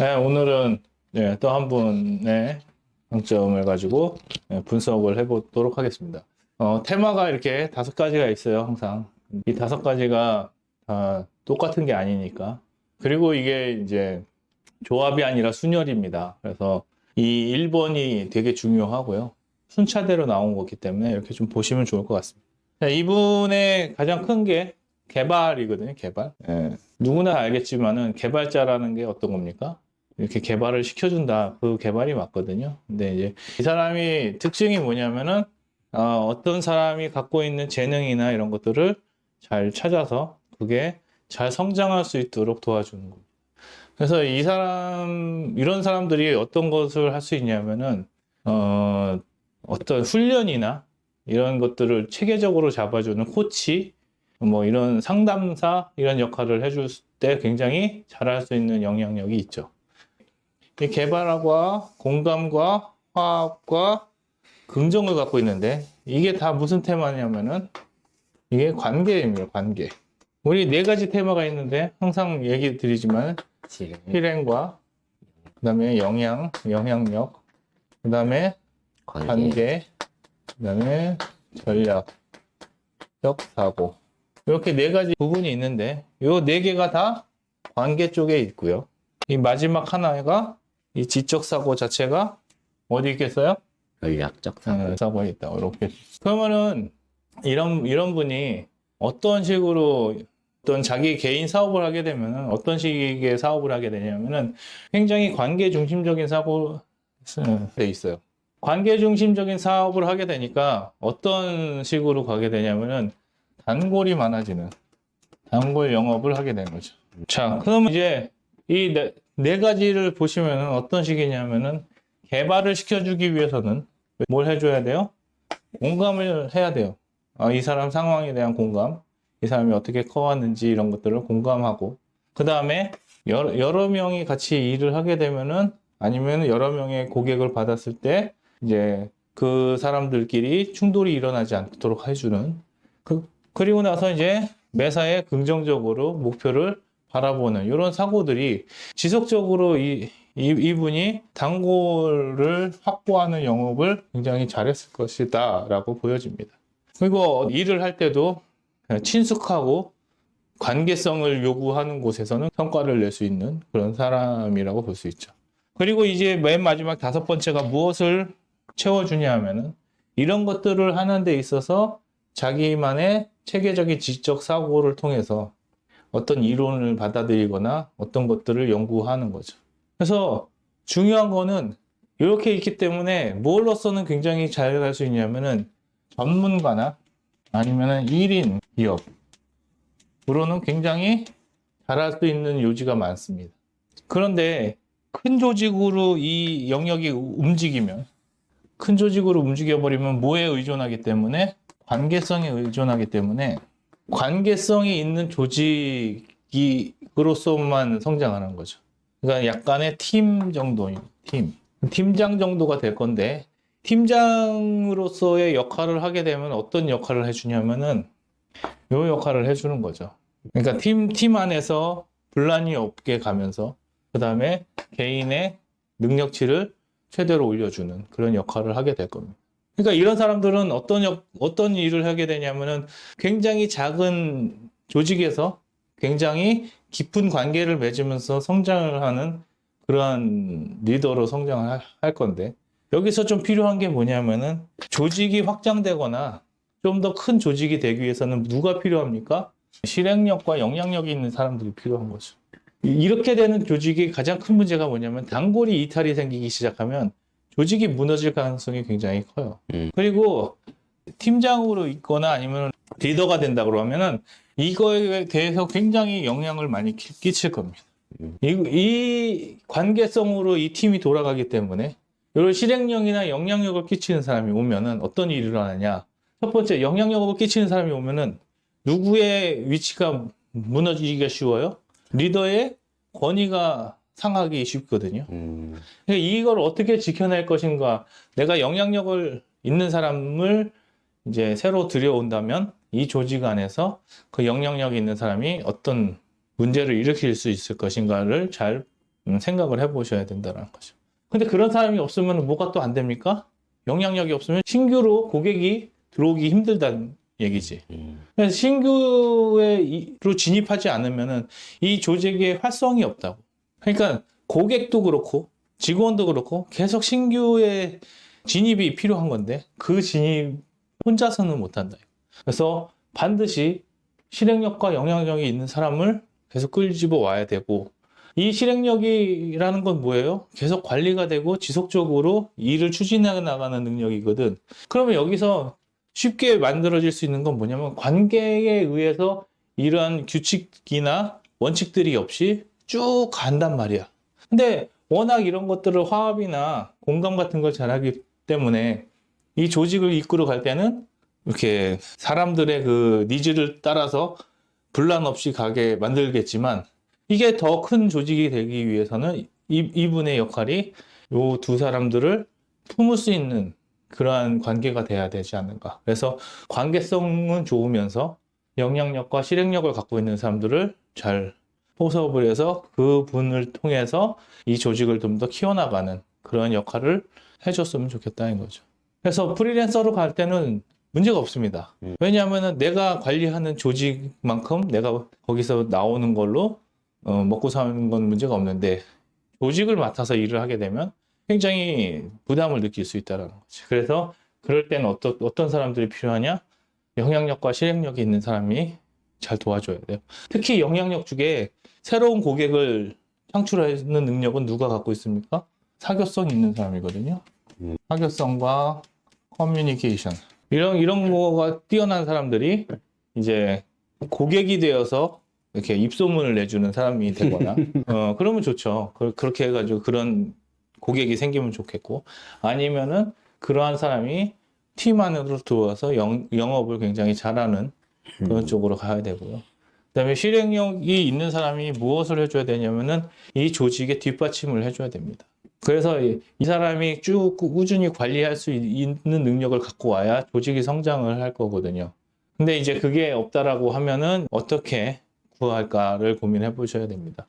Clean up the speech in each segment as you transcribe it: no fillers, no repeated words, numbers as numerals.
네, 오늘은 또 한 분의 강점을 가지고 분석을 해보도록 하겠습니다. 테마가 이렇게 5가지가 있어요, 항상. 이 5가지가 다 똑같은 게 아니니까. 그리고 이게 이제 조합이 아니라 순열입니다. 그래서 이 1번이 되게 중요하고요. 순차대로 나온 거기 때문에 이렇게 좀 보시면 좋을 것 같습니다. 자, 이분의 가장 큰 게 개발이거든요, 개발. 누구나 알겠지만은 개발자라는 게 어떤 겁니까? 이렇게 개발을 시켜준다. 그 개발이 맞거든요. 근데 이제 이 사람이 특징이 뭐냐면은, 어떤 사람이 갖고 있는 재능이나 이런 것들을 잘 찾아서 그게 잘 성장할 수 있도록 도와주는 겁니다. 그래서 이런 사람들이 어떤 것을 할 수 있냐면은, 어떤 훈련이나 이런 것들을 체계적으로 잡아주는 코치, 뭐 이런 상담사, 이런 역할을 해줄 때 굉장히 잘할 수 있는 영향력이 있죠. 이 개발과 공감과 화합과 긍정을 갖고 있는데, 이게 다 무슨 테마냐면은, 이게 관계입니다, 관계. 우리 4가지 테마가 있는데, 항상 얘기 드리지만, 실행과, 그 다음에 영향력, 그 다음에 관계, 그 다음에 전략적 사고. 이렇게 4가지 부분이 있는데, 요 4개가 다 관계 쪽에 있고요. 이 마지막 하나가 이 지적 사고 자체가 어디 있겠어요? 전략적 사고. 사고에 있다. 이렇게. 그러면은 이런 분이 어떤 식으로 어떤 자기 개인 사업을 하게 되면은 어떤 식의 사업을 하게 되냐면은 굉장히 관계 중심적인 사고 돼 있어요. 관계 중심적인 사업을 하게 되니까 어떤 식으로 가게 되냐면은 단골이 많아지는 단골 영업을 하게 되는 거죠. 자, 그러면 이제 이 네 가지를 보시면은 어떤 식이냐면은 개발을 시켜주기 위해서는 뭘 해줘야 돼요? 공감을 해야 돼요. 이 사람 상황에 대한 공감, 이 사람이 어떻게 커왔는지 이런 것들을 공감하고, 그 다음에 여러 명이 같이 일을 하게 되면은 아니면 여러 명의 고객을 받았을 때 이제 그 사람들끼리 충돌이 일어나지 않도록 해주는 그리고 나서 이제 매사에 긍정적으로 목표를 바라보는 이런 사고들이 지속적으로 이분이 단골을 확보하는 영업을 굉장히 잘했을 것이다 라고 보여집니다. 그리고 일을 할 때도 친숙하고 관계성을 요구하는 곳에서는 성과를 낼 수 있는 그런 사람이라고 볼 수 있죠. 그리고 이제 맨 마지막 5번째가 무엇을 채워주냐 하면은 이런 것들을 하는 데 있어서 자기만의 체계적인 지적 사고를 통해서 어떤 이론을 받아들이거나 어떤 것들을 연구하는 거죠. 그래서 중요한 거는 이렇게 있기 때문에 뭘로서는 굉장히 잘 갈 수 있냐면은 전문가나 아니면은 1인 기업으로는 굉장히 잘할 수 있는 요지가 많습니다. 그런데 큰 조직으로 이 영역이 움직이면 큰 조직으로 움직여버리면 뭐에 의존하기 때문에 관계성에 의존하기 때문에 관계성이 있는 조직으로서만 성장하는 거죠. 그러니까 약간의 팀 정도인 팀장 정도가 될 건데 팀장으로서의 역할을 하게 되면 어떤 역할을 해주냐면은 요 역할을 해주는 거죠. 그러니까 팀 안에서 분란이 없게 가면서 그 다음에 개인의 능력치를 최대로 올려주는 그런 역할을 하게 될 겁니다. 그러니까 이런 사람들은 어떤 일을 하게 되냐면은 굉장히 작은 조직에서 굉장히 깊은 관계를 맺으면서 성장을 하는 그러한 리더로 성장을 할 건데 여기서 좀 필요한 게 뭐냐면은 조직이 확장되거나 좀 더 큰 조직이 되기 위해서는 누가 필요합니까? 실행력과 영향력이 있는 사람들이 필요한 거죠. 이렇게 되는 조직의 가장 큰 문제가 뭐냐면 단골이 이탈이 생기기 시작하면 조직이 무너질 가능성이 굉장히 커요. 그리고 팀장으로 있거나 아니면 리더가 된다 그러면은 이거에 대해서 굉장히 영향을 많이 끼칠 겁니다. 이 관계성으로 이 팀이 돌아가기 때문에 이런 실행력이나 영향력을 끼치는 사람이 오면은 어떤 일이 일어나냐. 첫 번째, 영향력을 끼치는 사람이 오면은 누구의 위치가 무너지기가 쉬워요? 리더의 권위가 상하기 쉽거든요. 그러니까 이걸 어떻게 지켜낼 것인가. 내가 영향력을 있는 사람을 이제 새로 들여온다면 이 조직 안에서 그 영향력 있는 사람이 어떤 문제를 일으킬 수 있을 것인가를 잘 생각을 해보셔야 된다는 거죠. 근데 그런 사람이 없으면 뭐가 또 안 됩니까? 영향력이 없으면 신규로 고객이 들어오기 힘들다는 얘기지. 그래서 신규로 진입하지 않으면은 이 조직의 활성이 없다고. 그러니까 고객도 그렇고 직원도 그렇고 계속 신규의 진입이 필요한 건데 그 진입 혼자서는 못한다. 그래서 반드시 실행력과 영향력이 있는 사람을 계속 끌집어 와야 되고, 이 실행력이라는 건 뭐예요? 계속 관리가 되고 지속적으로 일을 추진해 나가는 능력이거든. 그러면 여기서 쉽게 만들어질 수 있는 건 뭐냐면 관계에 의해서 이러한 규칙이나 원칙들이 없이 쭉 간단 말이야. 근데 워낙 이런 것들을 화합이나 공감 같은 걸 잘하기 때문에 이 조직을 이끌어 갈 때는 이렇게 사람들의 그 니즈를 따라서 분란 없이 가게 만들겠지만, 이게 더 큰 조직이 되기 위해서는 이분의 역할이 요 두 사람들을 품을 수 있는 그러한 관계가 돼야 되지 않는가. 그래서 관계성은 좋으면서 영향력과 실행력을 갖고 있는 사람들을 잘 포섭을 해서 그 분을 통해서 이 조직을 좀 더 키워나가는 그런 역할을 해줬으면 좋겠다는 거죠. 그래서 프리랜서로 갈 때는 문제가 없습니다. 왜냐하면 내가 관리하는 조직만큼 내가 거기서 나오는 걸로 먹고 사는 건 문제가 없는데, 조직을 맡아서 일을 하게 되면 굉장히 부담을 느낄 수 있다는 거지. 그래서 그럴 때는 어떤 사람들이 필요하냐? 영향력과 실행력이 있는 사람이 잘 도와줘야 돼요. 특히 영향력 중에 새로운 고객을 창출하는 능력은 누가 갖고 있습니까? 사교성 있는 사람이거든요. 사교성과 커뮤니케이션. 이런 거가 뛰어난 사람들이 이제 고객이 되어서 이렇게 입소문을 내주는 사람이 되거나, 그러면 좋죠. 그렇게 해가지고 그런 고객이 생기면 좋겠고, 아니면은 그러한 사람이 팀 안으로 들어와서 영업을 굉장히 잘하는 그런 쪽으로 가야 되고요. 그다음에 실행력이 있는 사람이 무엇을 해줘야 되냐면은 이 조직의 뒷받침을 해줘야 됩니다. 그래서 이 사람이 쭉 꾸준히 관리할 수 있는 능력을 갖고 와야 조직이 성장을 할 거거든요. 근데 이제 그게 없다라고 하면은 어떻게 구할까를 고민해 보셔야 됩니다.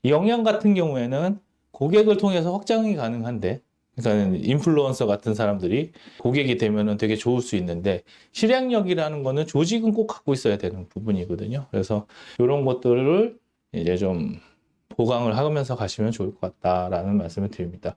영양 같은 경우에는 고객을 통해서 확장이 가능한데, 그러니까 인플루언서 같은 사람들이 고객이 되면은 되게 좋을 수 있는데, 실행력이라는 거는 조직은 꼭 갖고 있어야 되는 부분이거든요. 그래서 이런 것들을 이제 좀 보강을 하면서 가시면 좋을 것 같다라는 말씀을 드립니다.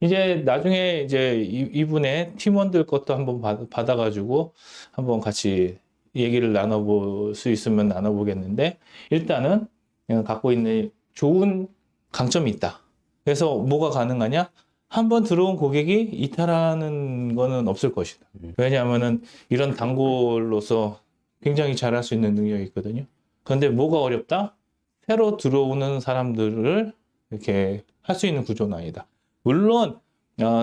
이제 나중에 이제 이분의 팀원들 것도 한번 받아가지고 한번 같이 얘기를 나눠볼 수 있으면 나눠보겠는데, 일단은 갖고 있는 좋은 강점이 있다. 그래서 뭐가 가능하냐? 한번 들어온 고객이 이탈하는 거는 없을 것이다. 왜냐하면은 이런 단골로서 굉장히 잘할 수 있는 능력이 있거든요. 그런데 뭐가 어렵다? 새로 들어오는 사람들을 이렇게 할 수 있는 구조는 아니다. 물론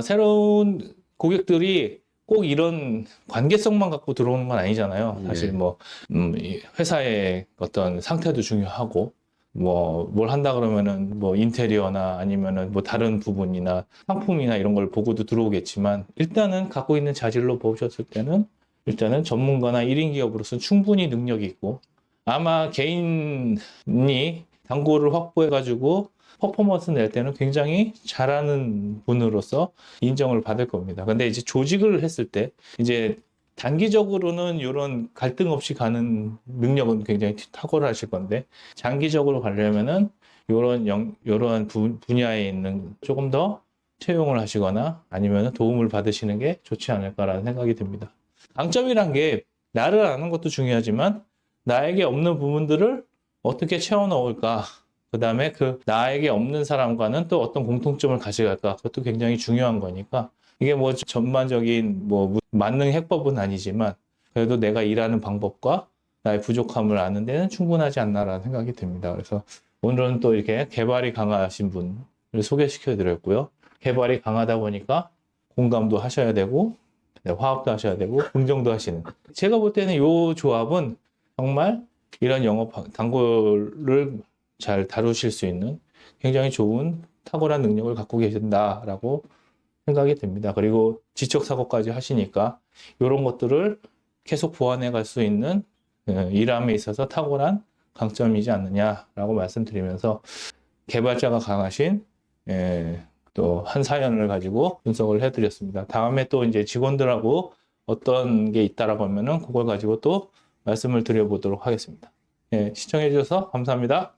새로운 고객들이 꼭 이런 관계성만 갖고 들어오는 건 아니잖아요. 사실 뭐 이 회사의 어떤 상태도 중요하고, 뭐 뭘 한다 그러면은 뭐 인테리어나 아니면은 뭐 다른 부분이나 상품이나 이런 걸 보고도 들어오겠지만, 일단은 갖고 있는 자질로 보셨을 때는 일단은 전문가나 1인 기업으로서 충분히 능력이 있고, 아마 개인이 단골을 확보해가지고 퍼포먼스 낼 때는 굉장히 잘하는 분으로서 인정을 받을 겁니다. 근데 이제 조직을 했을 때 이제 단기적으로는 이런 갈등 없이 가는 능력은 굉장히 탁월하실 건데, 장기적으로 가려면은 이런 분야에 있는 조금 더 채용을 하시거나 아니면 도움을 받으시는 게 좋지 않을까라는 생각이 듭니다. 강점이란 게 나를 아는 것도 중요하지만 나에게 없는 부분들을 어떻게 채워 넣을까, 그 다음에 그 나에게 없는 사람과는 또 어떤 공통점을 가져갈까, 그것도 굉장히 중요한 거니까, 이게 뭐 전반적인 뭐 만능 해법은 아니지만 그래도 내가 일하는 방법과 나의 부족함을 아는 데는 충분하지 않나라는 생각이 듭니다. 그래서 오늘은 또 이렇게 개발이 강하신 분을 소개시켜 드렸고요. 개발이 강하다 보니까 공감도 하셔야 되고 화합도 하셔야 되고 긍정도 하시는, 제가 볼 때는 이 조합은 정말 이런 영업 단골을 잘 다루실 수 있는 굉장히 좋은 탁월한 능력을 갖고 계신다라고 생각이 듭니다. 그리고 지적사고까지 하시니까 이런 것들을 계속 보완해 갈 수 있는 일함에 있어서 탁월한 강점이지 않느냐라고 말씀드리면서, 개발자가 강하신 또 한 사연을 가지고 분석을 해드렸습니다. 다음에 또 이제 직원들하고 어떤 게 있다라고 하면은 그걸 가지고 또 말씀을 드려보도록 하겠습니다. 시청해 주셔서 감사합니다.